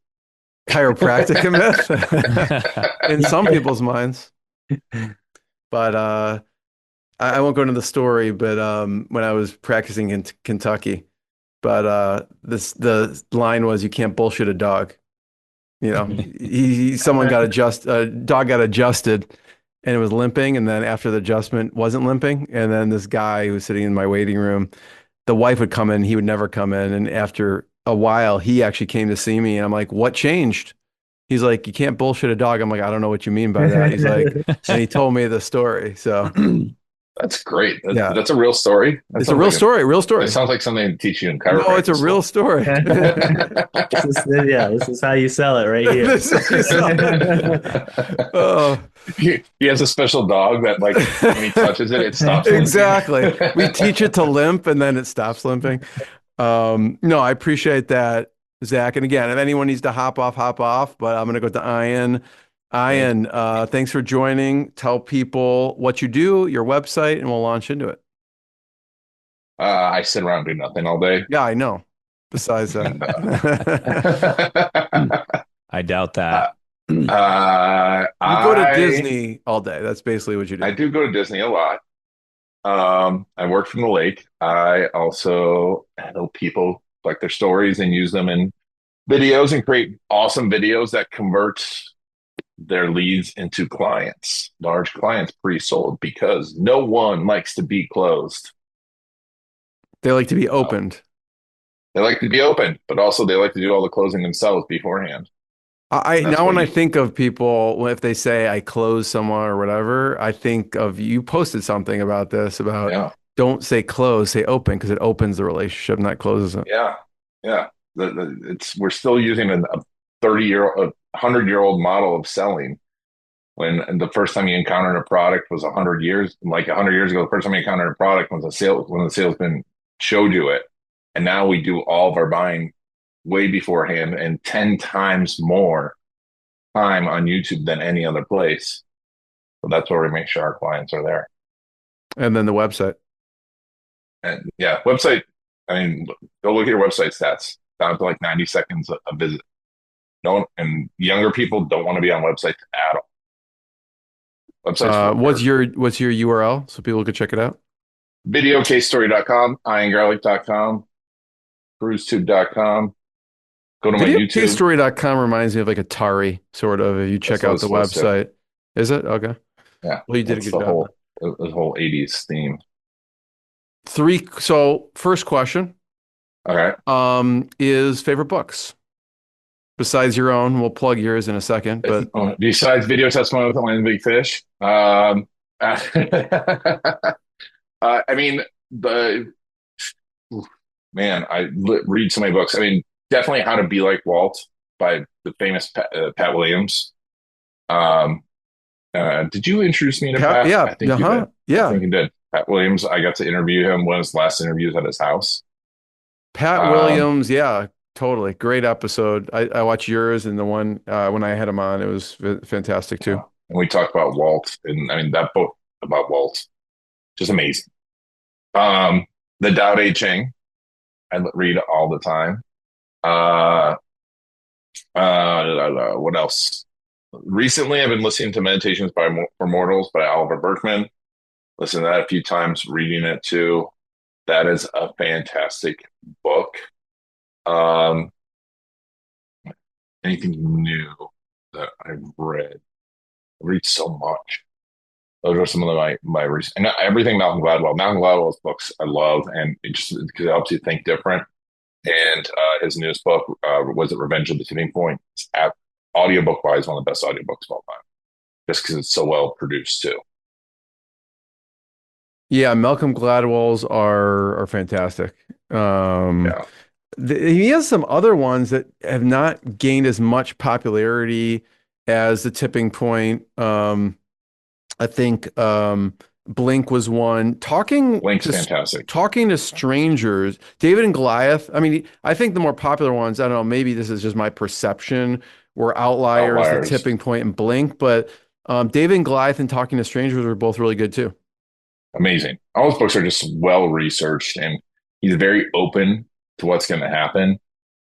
Chiropractic a myth in some people's minds. But I won't go into the story, but when I was practicing in Kentucky, but the line was, you can't bullshit a dog. You know, dog got adjusted and it was limping. And then after the adjustment wasn't limping. And then this guy who was sitting in my waiting room, the wife would come in, he would never come in. And after a while, he actually came to see me and I'm like, what changed? He's like, you can't bullshit a dog. I'm like, I don't know what you mean by that. He's like, and he told me the story. So That's great. Yeah. That's a real story. it's a real story, real story. It sounds like something to teach you in chiropractic. No, it's a real story. This is how you sell it right here. This is- Oh, He has a special dog that, like, when he touches it, it stops. limping. exactly. We teach it to limp and then it stops limping. No, I appreciate that, Zach. And again, if anyone needs to hop off, but I'm going to go to Ian. Ian, thanks for joining. Tell people what you do, your website, and we'll launch into it. I sit around and do nothing all day. Yeah, I know. Besides that. I doubt that. You go to Disney all day. That's basically what you do. I do go to Disney a lot. I work from the lake. I also help people collect their stories and use them in videos and create awesome videos that convert their leads into clients, large clients pre-sold, because no one likes to be closed. They like to be opened. They like to be open, but also they like to do all the closing themselves beforehand. Now when I think of people, if they say I close someone or whatever, I think of you posted something about this, about don't say close, say open, because it opens the relationship, not closes it. Yeah. We're still using a 30-year-old, a 100-year-old model of selling. When the first time you encountered a product was 100 years, like 100 years ago, the first time you encountered a product was when the salesman showed you it. And now we do all of our buying way beforehand and 10 times more time on YouTube than any other place. So that's where we make sure our clients are there. And then the website. And yeah, website, I mean, go look at your website stats. Down to like 90 seconds a visit. And younger people don't want to be on websites at all. Websites what's your URL so people could check it out? Videocasestory.com, iangarlic.com, cruisetube.com. Go to my YouTube. Videocasestory.com reminds me of like Atari, sort of, if you check out the website. Is it? Okay. Yeah. Well, you did a good job. The whole 80s theme. So first question. Okay. Is favorite books? Besides your own, we'll plug yours in a second. But besides Video Testimony with Land Big Fish, I mean, I read so many books. I mean, definitely How to Be Like Walt by the famous Pat Williams. Did you introduce me to Pat? Yeah. I think you did. Yeah. I think you did. Pat Williams, I got to interview him. One of his last interviews at his house. Pat Um, Williams, yeah, totally. Great episode. I watched yours and the one when I had him on. It was fantastic too. and we talked about Walt, and I mean that book about Walt, just amazing. Um, the Tao Te Ching, I read all the time. Uh, what else? Recently, I've been listening to Meditations for Mortals by Oliver Berkman. Listened to that a few times, reading it too. That is a fantastic book. Um, anything new that I've read? I read so much. Those are some of my recent, and everything Malcolm Gladwell. Malcolm Gladwell's books I love, and it just because it helps you think different. And his newest book was it Revenge of the Tipping Point. It's audiobook wise one of the best audiobooks of all time, just because it's so well produced too. Yeah, Malcolm Gladwell's are fantastic. Yeah, He has some other ones that have not gained as much popularity as The Tipping Point. I think Blink was one. Link's fantastic. Talking to strangers, David and Goliath. I mean, I think the more popular ones, I don't know, maybe this is just my perception, were Outliers, The Outliers, Tipping Point, and Blink, but David and Goliath and Talking to Strangers were both really good too. amazing. All his books are just well researched, and he's very open to what's going to happen.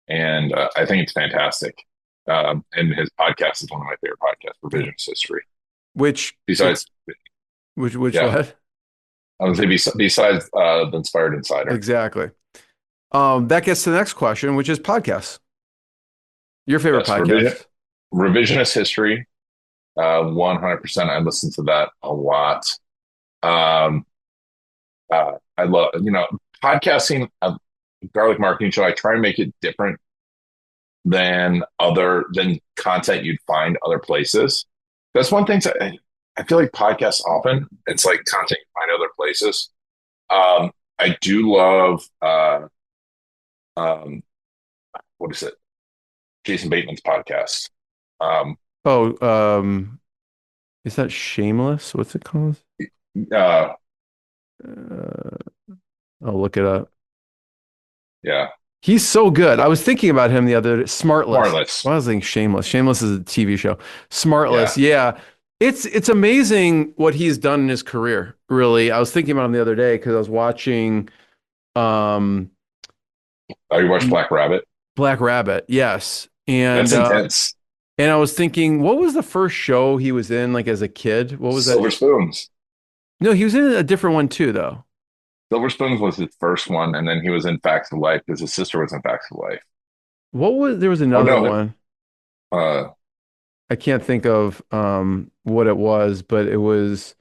And I think it's fantastic. And his podcast is one of my favorite podcasts, Revisionist History. Which Besides, which yeah, what? I would say besides the Inspired Insider. Exactly. That gets to the next question, which is podcasts. Your favorite Yes, podcast? Revisionist History, 100%. I listen to that a lot. Um, I love, podcasting, Garlic Marketing Show. I try and make it different than content you'd find other places. That's one thing. I feel like podcasts often it's like content you find other places. I do love um, what is it? Jason Bateman's podcast. Um, Oh, is that Shameless? What's it called? uh, Uh, I'll look it up. yeah, He's so good. I was thinking about him the other day. Smartless. Smartless. Well, I was thinking Shameless. Shameless is a TV show. Smartless. Yeah. Yeah. It's amazing what he's done in his career, really. I was thinking about him the other day because I was watching um Oh, you watch Black Rabbit? Black Rabbit. Yes. And That's intense. and I was thinking, what was the first show he was in like as a kid? What was Silver that? Spoons. No, he was in a different one too, though. Silver Spoons was his first one, and then he was in Facts of Life because his sister was in Facts of Life. There was Oh another no, one. uh, I can't think of what it was, but it was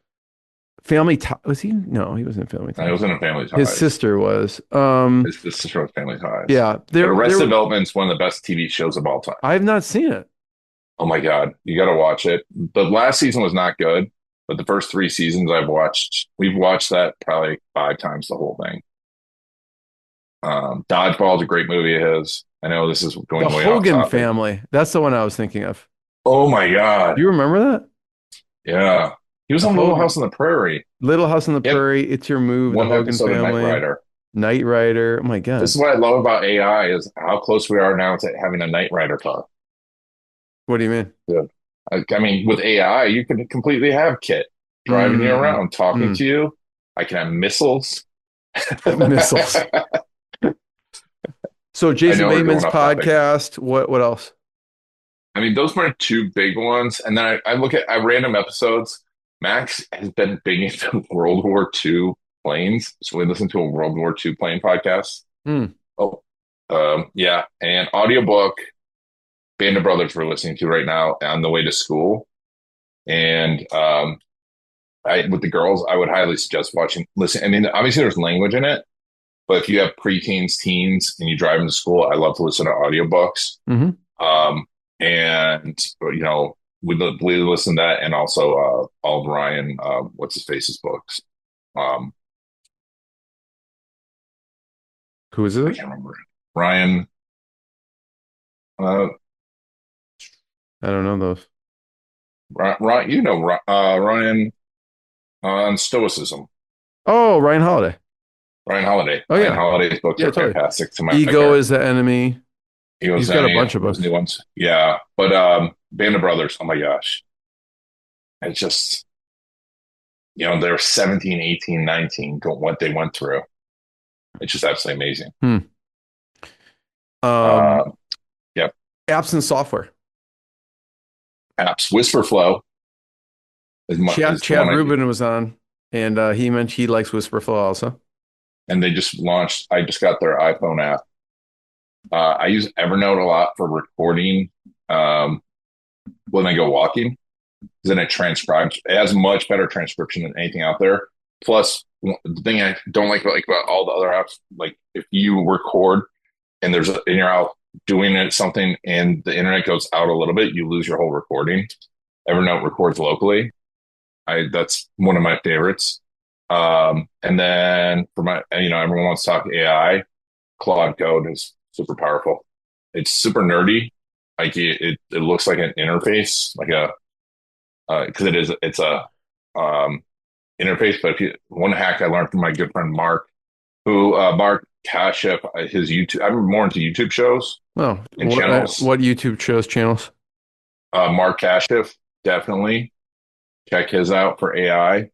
Family Ties. Was he? No, he wasn't in Family I Ties. was in a Family His Ties. sister was. His sister was Family Ties. Yeah, But Arrested Development's one of the best TV shows of all time. I've not seen it. Oh my God, you got to watch it. The last season was not good, but the first 3 seasons we've watched that probably 5 times the whole thing. Dodgeball is a great movie of his. I know this is going The way Hogan off topic. Family. That's the one I was thinking of. Oh my God. Do you remember that? Yeah. He was on Little House on the Prairie. Little House on the Yep. Prairie. It's Your Move. One The Hogan episode Family. of Knight Rider. Knight Rider. Oh my God. This is what I love about AI is how close we are now to having a Knight Rider car. What do you mean? Yeah. I mean, with AI, you can completely have Kit driving you around, talking to you. I can have missiles. Missiles. So Jason we're Bateman's going off topic. podcast. What else? I mean, those were 2 big ones. And then I look at random episodes. Max has been big into World War II planes. So we listen to a World War II plane podcast. Oh, yeah. And audiobook, Band of Brothers we're listening to right now on the way to school. And with the girls, I would highly suggest listen. I mean, obviously there's language in it, but if you have preteens, teens, and you drive them to school, I love to listen to audiobooks. And we listen to that, and also all of Ryan, what's his face's books. Who is I it? can't remember. Ryan. I don't know those. Ryan on Stoicism. Oh, Ryan Holiday. Ryan Holiday. Oh Ryan yeah, Holiday's books yeah, are totally. fantastic to my Ego favorite. is the enemy. He was He's got a any bunch of those books. new ones. Yeah. But Band of Brothers, oh my gosh. It's just, they're 17, 18, 19, what they went through. It's just absolutely amazing. Hmm. Uh, yep. Apps and software. Apps. Whisper Flow is the Chad one I use. Rubin was on, and he mentioned he likes Whisperflow also. And they just launched, I just got their iPhone app. I use Evernote a lot for recording when I go walking. Then it transcribes. It has much better transcription than anything out there. Plus, the thing I don't like about all the other apps, like if you record and you're out doing something and the internet goes out a little bit, you lose your whole recording. Evernote records locally. That's one of my favorites. And then for everyone wants to talk AI. Claude Code is super powerful. It's super nerdy. Like it looks like an interface, like because it's a interface. But one hack I learned from my good friend Mark, Mark Kashif, his YouTube. I'm more into YouTube shows Oh, and channels. What YouTube shows channels? Mark Kashif, definitely check his out for AI.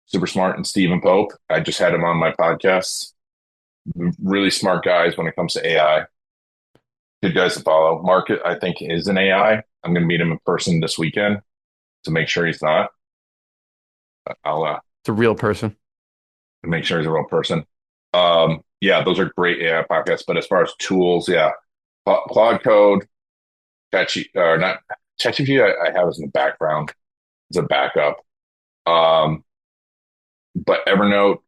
Super smart. And Stephen Pope. I just had him on my podcast. Really smart guys when it comes to AI. Good guys to follow. Mark, I think, is an AI. I'm going to meet him in person this weekend to make sure he's not. I'll It's a real person. make sure he's a real person. Yeah, those are great AI podcasts. But as far as tools, yeah, Claude Code, not ChatGPT. I have as in the background as a backup. But Evernote,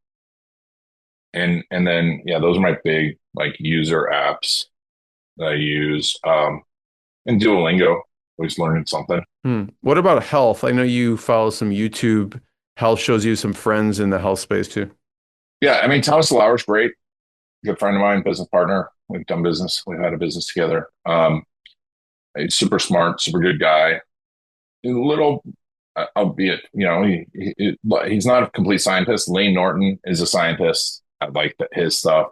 and then those are my big like user apps that I use. And Duolingo, always learning something. What about health? I know you follow some YouTube health shows. You some friends in the health space too. Yeah, I mean Thomas Lauer's great, good friend of mine, business partner. We've done business. We've had a business together. He's super smart, super good guy. He's a little, albeit, he's not a complete scientist. Lane Norton is a scientist. I like his stuff.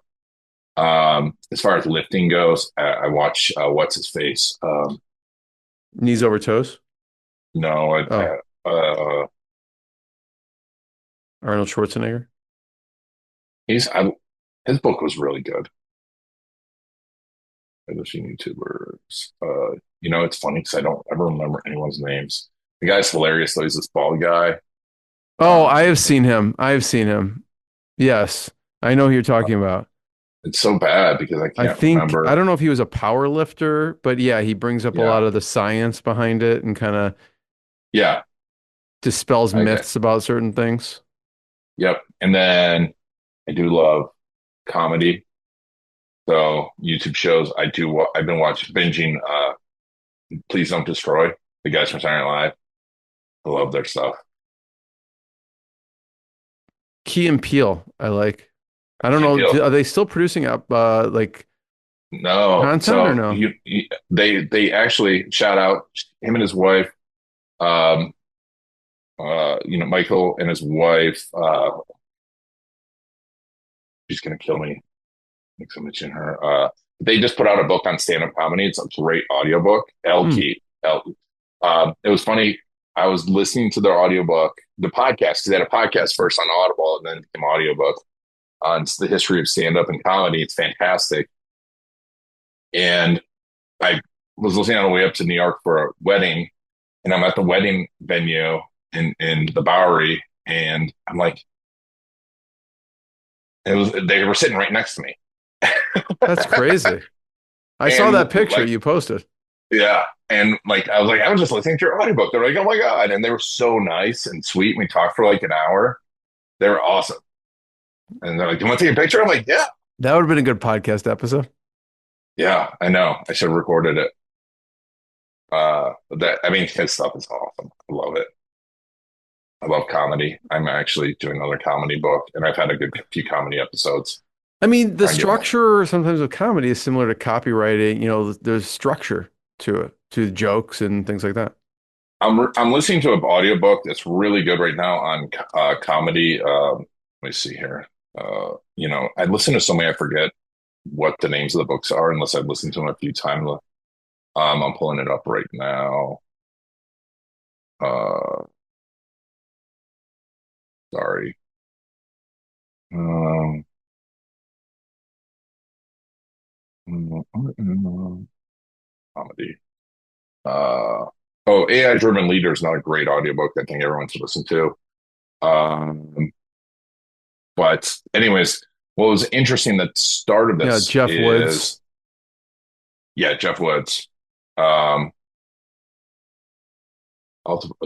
As far as lifting goes, I watch what's his face. Knees over toes. No, Arnold Schwarzenegger. his book was really good. I've seen YouTubers. It's funny because I don't ever remember anyone's names. The guy's hilarious though. He's this bald guy. Oh, I have seen him. I have seen him. Yes, I know who you're talking about. It's so bad because I can't remember. I don't know if he was a power lifter, but yeah, he brings up a lot of the science behind it and kind of dispels myths about certain things. Yep. And then I do love comedy. So YouTube shows I've been binging Please Don't Destroy, the guys from Saturday Night Live. I love their stuff. Key and Peele, I like. I don't know. Are they still producing up like content or no? They actually shout out him and his wife. Michael and his wife. She's gonna kill me. Make some mention her. They just put out a book on stand-up comedy. It's a great audiobook. It was funny. I was listening to their audiobook, the podcast, because they had a podcast first on Audible and then it became audiobook on the history of stand-up and comedy. It's fantastic. And I was listening on the way up to New York for a wedding, and I'm at the wedding venue in the Bowery, and I'm like, they were sitting right next to me. That's crazy. I saw that picture you posted. Yeah. And I was just listening to your audiobook. They're like, oh my God. And they were so nice and sweet. We talked for like an hour. They were awesome. And they're like, do you want to take a picture? I'm like, yeah. That would have been a good podcast episode. Yeah, I know. I should have recorded it. His stuff is awesome. I love it. I love comedy. I'm actually doing another comedy book, and I've had a good few comedy episodes. I mean, the structure sometimes of comedy is similar to copywriting. There's structure to it, to jokes and things like that. I'm listening to an audiobook that's really good right now on comedy. let me see here. I listen to so many, I forget what the names of the books are unless I've listened to them a few times. I'm pulling it up right now. Sorry. Comedy. AI Driven Leader is not a great audiobook. I think everyone should listen to. But anyways, what was interesting that started this Jeff Woods. Jeff Woods. I'll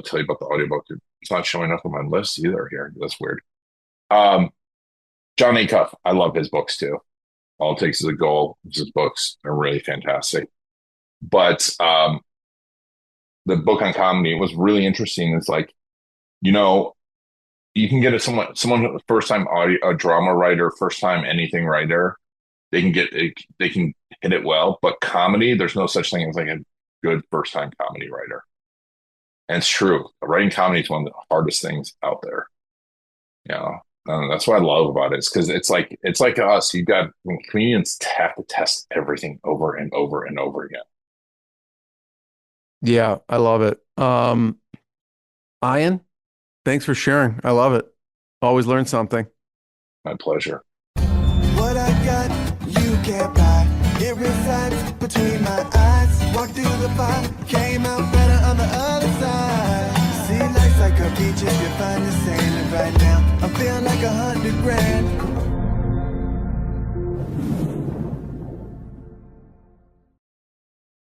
tell you about the audiobook. It's not showing up on my list either here. That's weird. John Acuff. I love his books too. All It Takes Is a Goal. His books are really fantastic. But the book on comedy was really interesting. It's like, you can get someone first time a drama writer, first time anything writer. They can hit it well, but comedy, there's no such thing as like a good first time comedy writer. And it's true. Writing comedy is one of the hardest things out there. That's what I love about it. Is because it's like us. Comedians have to test everything over and over and over again. Yeah, I love it. Ian, thanks for sharing. I love it. Always learn something. My pleasure. What I got, you can't buy. It resides between my eyes. Walked through the fire, came out better on the other side. See, life's like a beach if you find the sailing right now. I'm feeling like $100 grand.